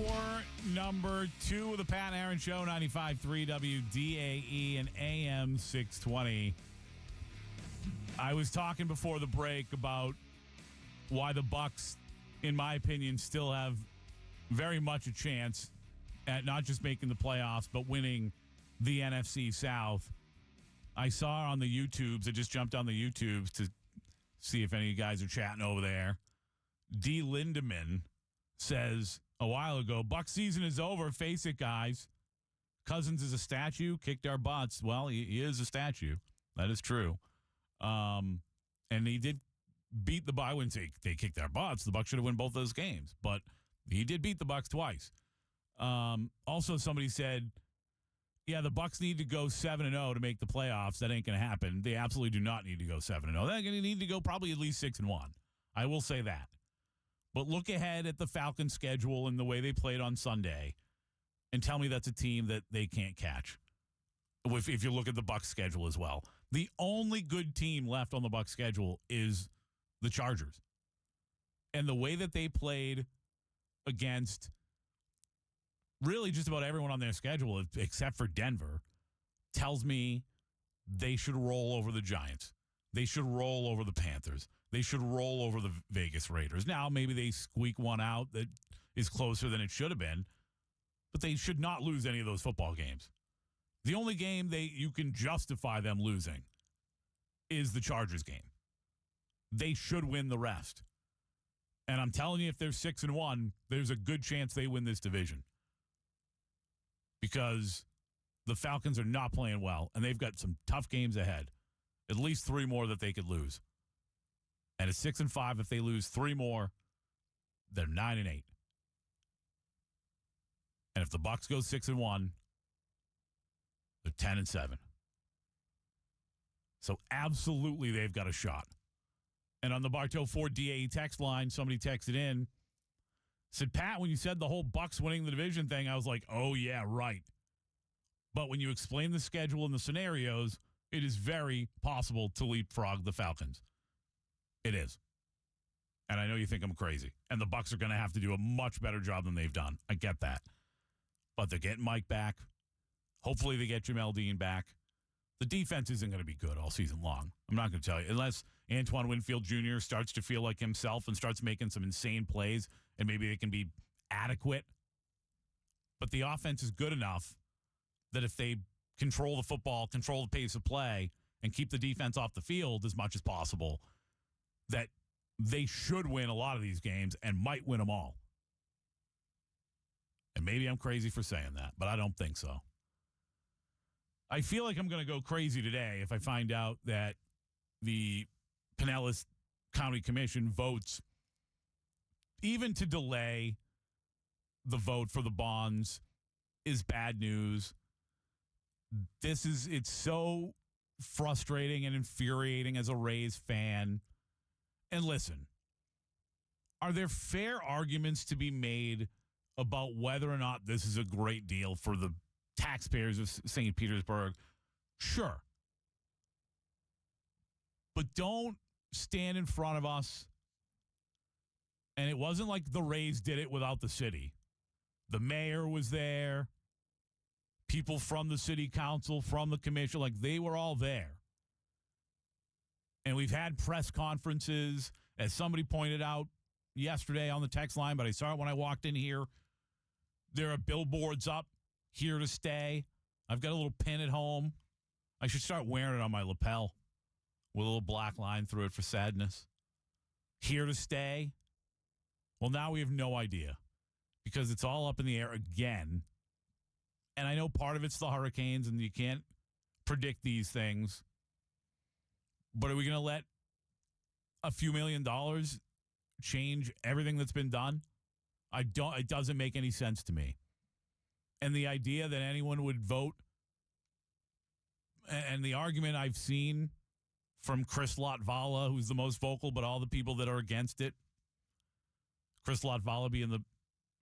Hour number 2 of the Pat and Aaron Show, 95.3 WDAE and AM620. I was talking before the break about why the Bucs, in my opinion, still have very much a chance at not just making the playoffs, but winning the NFC South. I saw on the YouTubes, I just jumped on the YouTubes to see if any of you guys are chatting over there. D. Lindemann says a while ago, Bucs season is over. Face it, guys. Cousins is a statue. Kicked our butts. Well, he is a statue. That is true. And he did beat the Bucs. I wouldn't say they kicked our butts. The Bucs should have won both those games. But he did beat the Bucs twice. Also, somebody said, yeah, the Bucs need to go 7-0 to make the playoffs. That ain't going to happen. They absolutely do not need to go 7-0. They're going to need to go probably at least 6-1. I will say that. But look ahead at the Falcons' schedule and the way they played on Sunday and tell me that's a team that they can't catch. If you look at the Bucs' schedule as well. The only good team left on the Bucs' schedule is the Chargers. And the way that they played against really just about everyone on their schedule, except for Denver, tells me they should roll over the Giants. They should roll over the Panthers. They should roll over the Vegas Raiders. Now, maybe they squeak one out that is closer than it should have been, but they should not lose any of those football games. The only game you can justify them losing is the Chargers game. They should win the rest. And I'm telling you, if they're 6-1, there's a good chance they win this division. Because the Falcons are not playing well, and they've got some tough games ahead. At least 3 more that they could lose. And at 6-5, if they lose 3 more, they're 9-8. And if the Bucs go 6-1, they're 10-7. So absolutely, they've got a shot. And on the Bartow Ford DAE text line, somebody texted in, said, Pat, when you said the whole Bucs winning the division thing, I was like, oh yeah, right. But when you explain the schedule and the scenarios, it is very possible to leapfrog the Falcons. It is. And I know you think I'm crazy. And the Bucs are going to have to do a much better job than they've done. I get that. But they're getting Mike back. Hopefully they get Jamel Dean back. The defense isn't going to be good all season long. I'm not going to tell you. Unless Antoine Winfield Jr. starts to feel like himself and starts making some insane plays, and maybe they can be adequate. But the offense is good enough that if they control the football, control the pace of play, and keep the defense off the field as much as possible, that they should win a lot of these games and might win them all. And maybe I'm crazy for saying that, but I don't think so. I feel like I'm going to go crazy today if I find out that the Pinellas County Commission votes even to delay the vote for the bonds is bad news. It's so frustrating and infuriating as a Rays fan. And listen, are there fair arguments to be made about whether or not this is a great deal for the taxpayers of St. Petersburg? Sure. But don't stand in front of us. And it wasn't like the Rays did it without the city. The mayor was there. People from the city council, from the commission, like they were all there. And we've had press conferences, as somebody pointed out yesterday on the text line, but I saw it when I walked in here. There are billboards up, here to stay. I've got a little pin at home. I should start wearing it on my lapel with a little black line through it for sadness. Here to stay. Well, now we have no idea because it's all up in the air again. And I know part of it's the hurricanes and you can't predict these things. But are we going to let a few $1 million change everything that's been done? It doesn't make any sense to me. And the idea that anyone would vote, and the argument I've seen from Chris Latvala, who's the most vocal, but all the people that are against it, Chris Latvala being the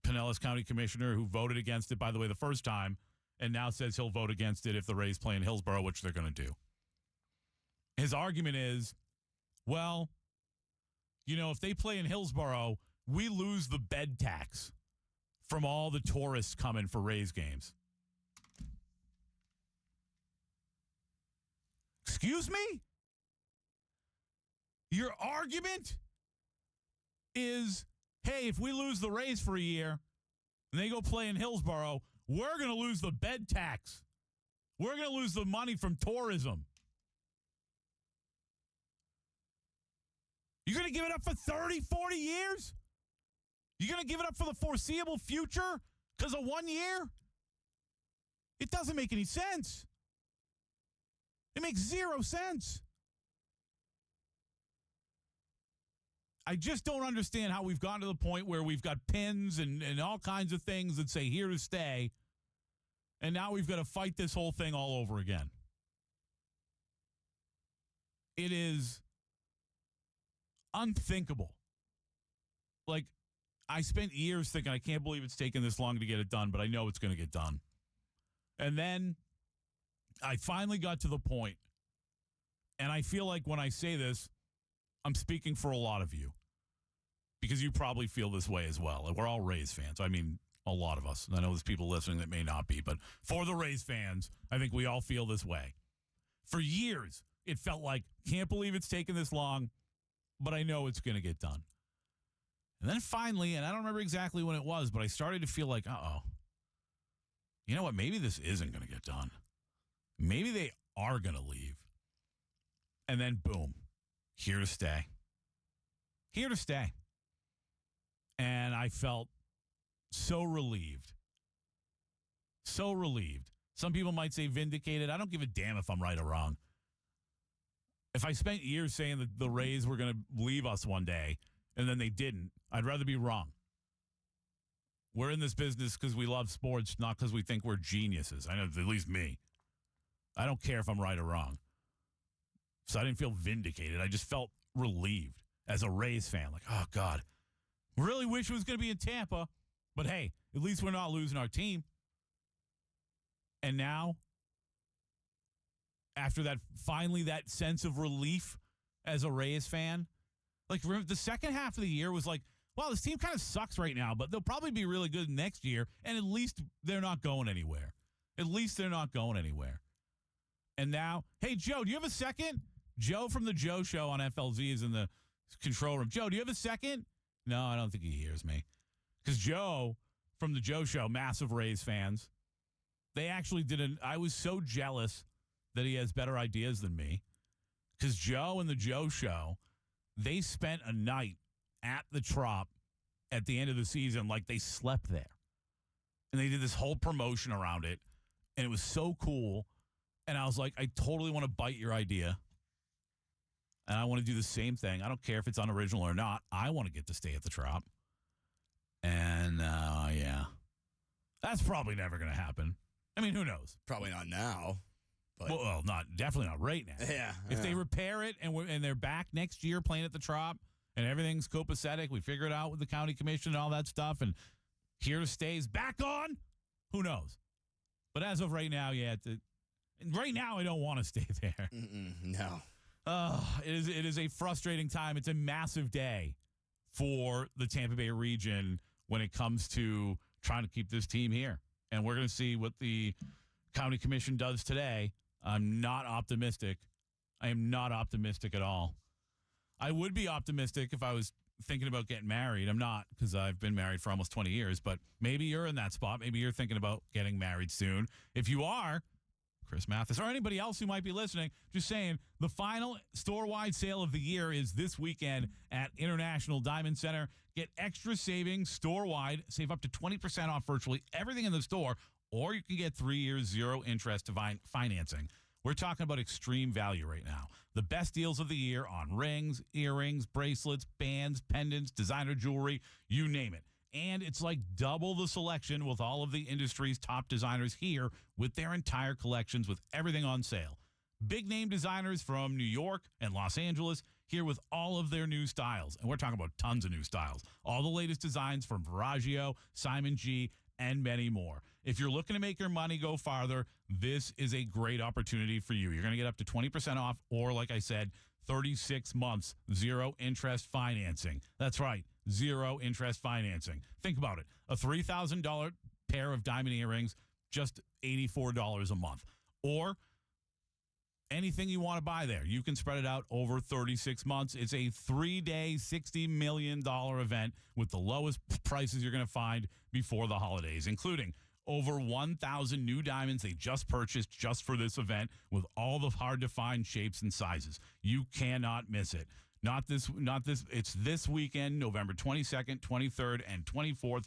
Pinellas County Commissioner who voted against it, by the way, the first time, and now says he'll vote against it if the Rays play in Hillsborough, which they're going to do. His argument is, well, if they play in Hillsborough, we lose the bed tax from all the tourists coming for Rays games. Excuse me? Your argument is, hey, if we lose the Rays for a year and they go play in Hillsborough, we're going to lose the bed tax. We're going to lose the money from tourism. You're going to give it up for 30, 40 years? You're going to give it up for the foreseeable future because of 1 year? It doesn't make any sense. It makes zero sense. I just don't understand how we've gotten to the point where we've got pins and all kinds of things that say here to stay, and now we've got to fight this whole thing all over again. It is unthinkable. Like, I spent years thinking, I can't believe it's taken this long to get it done, but I know it's going to get done. And then I finally got to the point, and I feel like when I say this, I'm speaking for a lot of you because you probably feel this way as well. We're all Rays fans. I mean, a lot of us. I know there's people listening that may not be, but for the Rays fans, I think we all feel this way. For years, it felt like, can't believe it's taken this long, but I know it's going to get done. And then finally, and I don't remember exactly when it was, but I started to feel like, you know what? Maybe this isn't going to get done. Maybe they are going to leave. And then, boom, here to stay. Here to stay. And I felt so relieved. So relieved. Some people might say vindicated. I don't give a damn if I'm right or wrong. If I spent years saying that the Rays were going to leave us one day and then they didn't, I'd rather be wrong. We're in this business because we love sports, not because we think we're geniuses. I know, at least me. I don't care if I'm right or wrong. So I didn't feel vindicated. I just felt relieved as a Rays fan. Like, oh, God. Really wish it was going to be in Tampa. But, hey, at least we're not losing our team. And now, after that, finally, that sense of relief as a Rays fan, like, the second half of the year was like, well, this team kind of sucks right now, but they'll probably be really good next year, and at least they're not going anywhere. At least they're not going anywhere. And now, hey, Joe, do you have a second? Joe from the Joe Show on FLZ is in the control room. Joe, do you have a second? No, I don't think he hears me. Because Joe from the Joe Show, massive Rays fans, they actually I was so jealous that he has better ideas than me. Because Joe and the Joe Show, they spent a night at the Trop at the end of the season like they slept there. And they did this whole promotion around it. And it was so cool. And I was like, I totally want to bite your idea. And I want to do the same thing. I don't care if it's unoriginal or not. I want to get to stay at the Trop. And, yeah. That's probably never going to happen. I mean, who knows? Probably not now. But Well, definitely not right now. yeah. If they repair it and they're back next year playing at the Trop and everything's copacetic, we figure it out with the county commission and all that stuff, and here to stay is back on, who knows? But as of right now, yeah, right now I don't want to stay there. No. It is a frustrating time. It's a massive day for the Tampa Bay region when it comes to trying to keep this team here. And we're going to see what the county commission does today. I'm not optimistic. I am not optimistic at all. I would be optimistic if I was thinking about getting married. I'm not, because I've been married for almost 20 years. But maybe you're in that spot. Maybe you're thinking about getting married soon. If you are, Chris Mathis, or anybody else who might be listening, just saying, the final store-wide sale of the year is this weekend at International Diamond Center. Get extra savings store-wide. Save up to 20% off virtually everything in the store, or you can get 3 years, zero interest divine financing. We're talking about extreme value right now. The best deals of the year on rings, earrings, bracelets, bands, pendants, designer jewelry, you name it. And it's like double the selection with all of the industry's top designers here with their entire collections with everything on sale. Big name designers from New York and Los Angeles here with all of their new styles. And we're talking about tons of new styles. All the latest designs from Verragio, Simon G., and many more. If you're looking to make your money go farther, this is a great opportunity for you. You're going to get up to 20% off or, like I said, 36 months, zero interest financing. That's right. zero interest financing. Think about it. A $3,000 pair of diamond earrings, just $84 a month. Or anything you want to buy there. You can spread it out over 36 months. It's a 3-day, $60 million event with the lowest prices you're going to find before the holidays, including over 1,000 new diamonds they just purchased just for this event with all the hard-to-find shapes and sizes. You cannot miss it. Not this. It's this weekend, November 22nd, 23rd, and 24th.